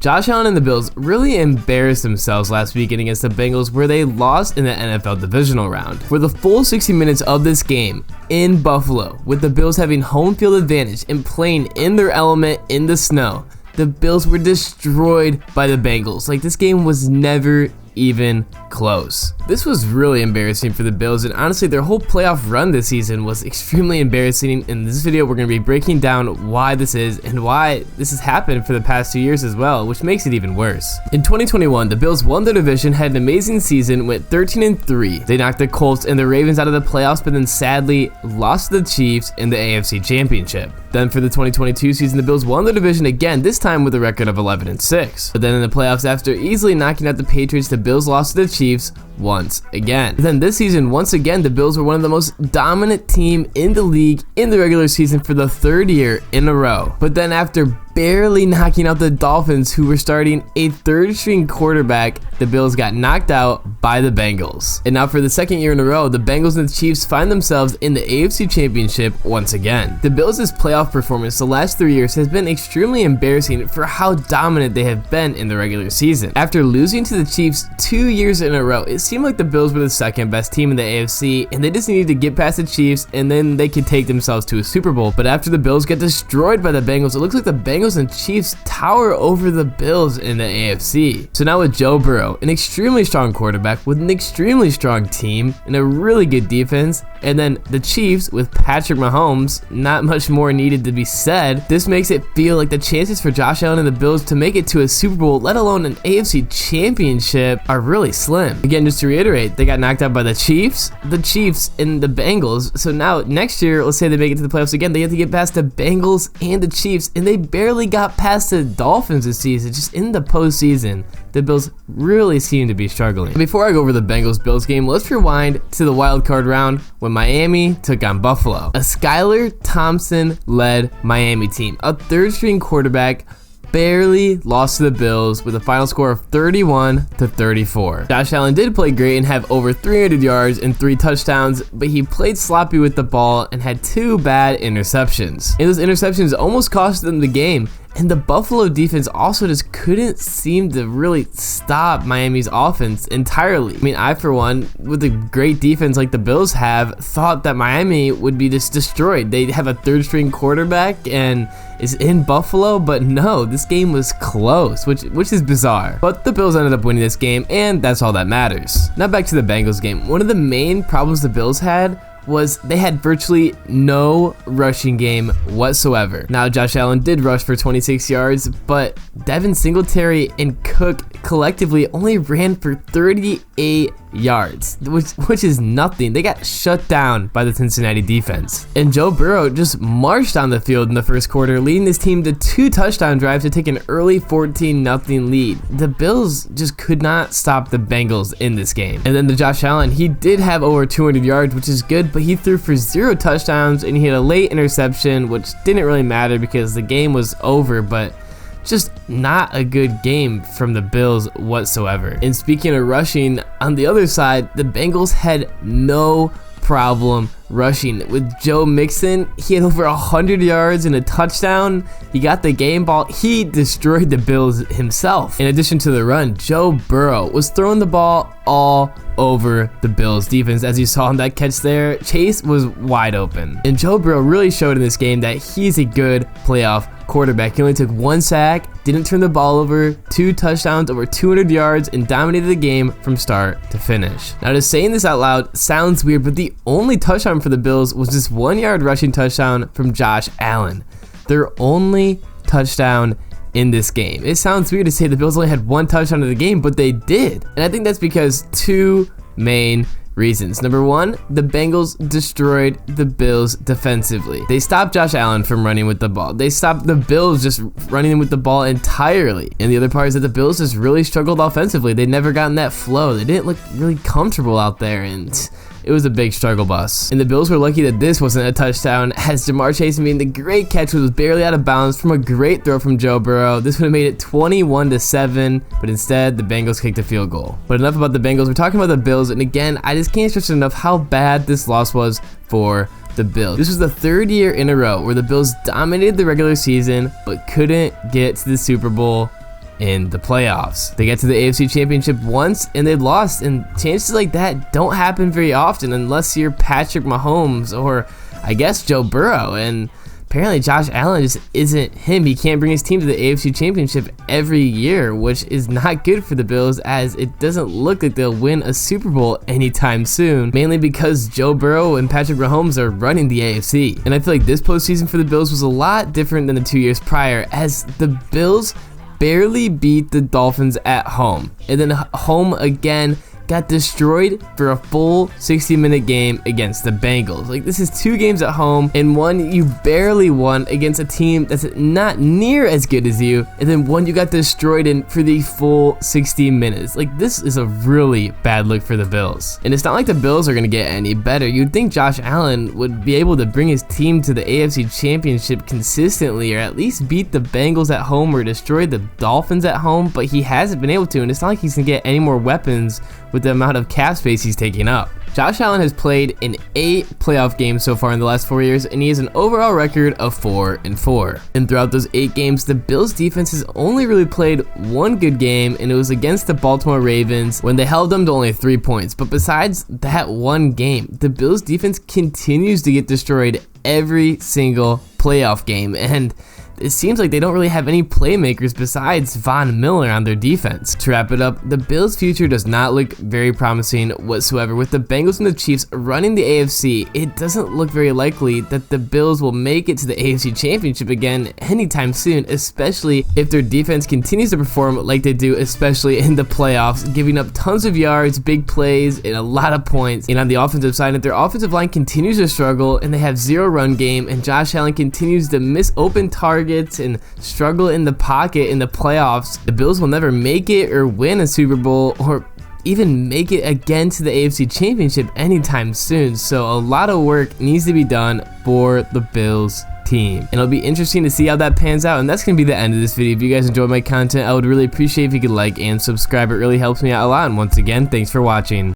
Josh Allen and the Bills really embarrassed themselves last weekend against the Bengals, where they lost in the NFL Divisional Round. For the full 60 minutes of this game in Buffalo, with the Bills having home field advantage and playing in their element in the snow, the Bills were destroyed by the Bengals. Like, this game was never even close. This was really embarrassing for the Bills, and honestly their whole playoff run this season was extremely embarrassing. In this video we're going to be breaking down why this is and why this has happened for the past 2 years as well, which makes it even worse. In 2021, the Bills won their division, had an amazing season, went 13-3. They knocked the Colts and the Ravens out of the playoffs, but then sadly lost to the Chiefs in the AFC Championship. Then for the 2022 season, the Bills won the division again, this time with a record of 11-6. But then in the playoffs, after easily knocking out the Patriots, the Bills lost to the Chiefs once again. Then this season, once again, the Bills were one of the most dominant team in the league in the regular season for the 3rd year in a row. But then after barely knocking out the Dolphins, who were starting a 3rd-string quarterback, the Bills got knocked out by the Bengals. And now for the 2nd year in a row, the Bengals and the Chiefs find themselves in the AFC Championship once again. The Bills' playoff performance the last 3 years has been extremely embarrassing for how dominant they have been in the regular season. After losing to the Chiefs 2 years in a row, it seemed like the Bills were the 2nd best team in the AFC, and they just needed to get past the Chiefs and then they could take themselves to a Super Bowl. But after the Bills get destroyed by the Bengals, it looks like the Bengals and Chiefs tower over the Bills in the AFC. So now with Joe Burrow, an extremely strong quarterback with an extremely strong team and a really good defense, and then the Chiefs with Patrick Mahomes, not much more needed to be said. This makes it feel like the chances for Josh Allen and the Bills to make it to a Super Bowl, let alone an AFC Championship, are really slim. Again, just to reiterate, they got knocked out by the Chiefs, and the Bengals. So now next year, let's say they make it to the playoffs again, they have to get past the Bengals and the Chiefs, and they barely got past the Dolphins this season. Just in the postseason, the Bills really seem to be struggling. Before I go over the Bengals-Bills game, let's rewind to the wild card round when Miami took on Buffalo. A Skylar Thompson-led Miami team, a 3rd-string quarterback, barely lost to the Bills with a final score of 31-34. Josh Allen did play great and have over 300 yards and 3 touchdowns, but he played sloppy with the ball and had 2 bad interceptions. And those interceptions almost cost them the game. And the Buffalo defense also just couldn't seem to really stop Miami's offense entirely. I mean, I, for one, with a great defense like the Bills have, thought that Miami would be just destroyed. They have a 3rd-string quarterback and is in Buffalo, but no, this game was close, which is bizarre. But the Bills ended up winning this game, and that's all that matters. Now back to the Bengals game. One of the main problems the Bills had was they had virtually no rushing game whatsoever. Now, Josh Allen did rush for 26 yards, but Devin Singletary and Cook collectively only ran for 38 yards, which is nothing. They got shut down by the Cincinnati defense. And Joe Burrow just marched on the field in the first quarter, leading his team to 2 touchdown drives to take an early 14-0 lead. The Bills just could not stop the Bengals in this game. And then the Josh Allen, he did have over 200 yards, which is good, but he threw for 0 touchdowns and he had a late interception, which didn't really matter because the game was over, but just not a good game from the Bills whatsoever. And speaking of rushing, on the other side, the Bengals had no problem rushing. With Joe Mixon, he had over 100 yards and a touchdown. He got the game ball. He destroyed the Bills himself. In addition to the run, Joe Burrow was throwing the ball all over the Bills defense. As you saw in that catch there, Chase was wide open. And Joe Burrow really showed in this game that he's a good playoff quarterback. He only took 1 sack, didn't turn the ball over, 2 touchdowns, over 200 yards, and dominated the game from start to finish. Now, just saying this out loud sounds weird, but the only touchdown for the Bills was this 1-yard rushing touchdown from Josh Allen. Their only touchdown in this game. It sounds weird to say the Bills only had 1 touchdown in the game, but they did. And I think that's because 2 main reasons. Number 1, the Bengals destroyed the Bills defensively. They stopped Josh Allen from running with the ball. They stopped the Bills just running with the ball entirely. And the other part is that the Bills just really struggled offensively. They'd never gotten that flow. They didn't look really comfortable out there, and it was a big struggle bus. And the Bills were lucky that this wasn't a touchdown, as Jamar Chase made the great catch, which was barely out of bounds from a great throw from Joe Burrow. This would have made it 21-7, but instead the Bengals kicked a field goal. But enough about the Bengals. We're talking about the Bills, and again, I just can't stress enough how bad this loss was for the Bills. This was the 3rd year in a row where the Bills dominated the regular season but couldn't get to the Super Bowl in the playoffs. They get to the AFC Championship once and they lost, and chances like that don't happen very often unless you're Patrick Mahomes or I guess Joe Burrow, and apparently Josh Allen just isn't him. He can't bring his team to the AFC Championship every year, which is not good for the Bills, as it doesn't look like they'll win a Super Bowl anytime soon, mainly because Joe Burrow and Patrick Mahomes are running the AFC. And I feel like this postseason for the Bills was a lot different than the 2 years prior, as the Bills barely beat the Dolphins at home, and then home again got destroyed for a full 60-minute game against the Bengals. Like, this is 2 games at home, and one you barely won against a team that's not near as good as you, and then one you got destroyed in for the full 60 minutes. Like, this is a really bad look for the Bills. And it's not like the Bills are going to get any better. You'd think Josh Allen would be able to bring his team to the AFC Championship consistently, or at least beat the Bengals at home or destroy the Dolphins at home, but he hasn't been able to, and it's not like he's going to get any more weapons with the amount of cap space he's taking up. Josh Allen has played in 8 playoff games so far in the last 4 years, and he has an overall record of 4-4. And throughout those 8 games, the Bills defense has only really played one good game, and it was against the Baltimore Ravens when they held them to only 3 points. But besides that one game, the Bills defense continues to get destroyed every single playoff game, and it seems like they don't really have any playmakers besides Von Miller on their defense. To wrap it up, the Bills' future does not look very promising whatsoever. With the Bengals and the Chiefs running the AFC, it doesn't look very likely that the Bills will make it to the AFC Championship again anytime soon, especially if their defense continues to perform like they do, especially in the playoffs, giving up tons of yards, big plays, and a lot of points. And on the offensive side, if their offensive line continues to struggle and they have 0 run game, and Josh Allen continues to miss open targets and struggle in the pocket in the playoffs, the Bills will never make it or win a Super Bowl or even make it again to the AFC Championship anytime soon. So a lot of work needs to be done for the Bills team, and it'll be interesting to see how that pans out. And that's gonna be the end of this video. If you guys enjoyed my content, I would really appreciate if you could like and subscribe. It really helps me out a lot, and once again, thanks for watching.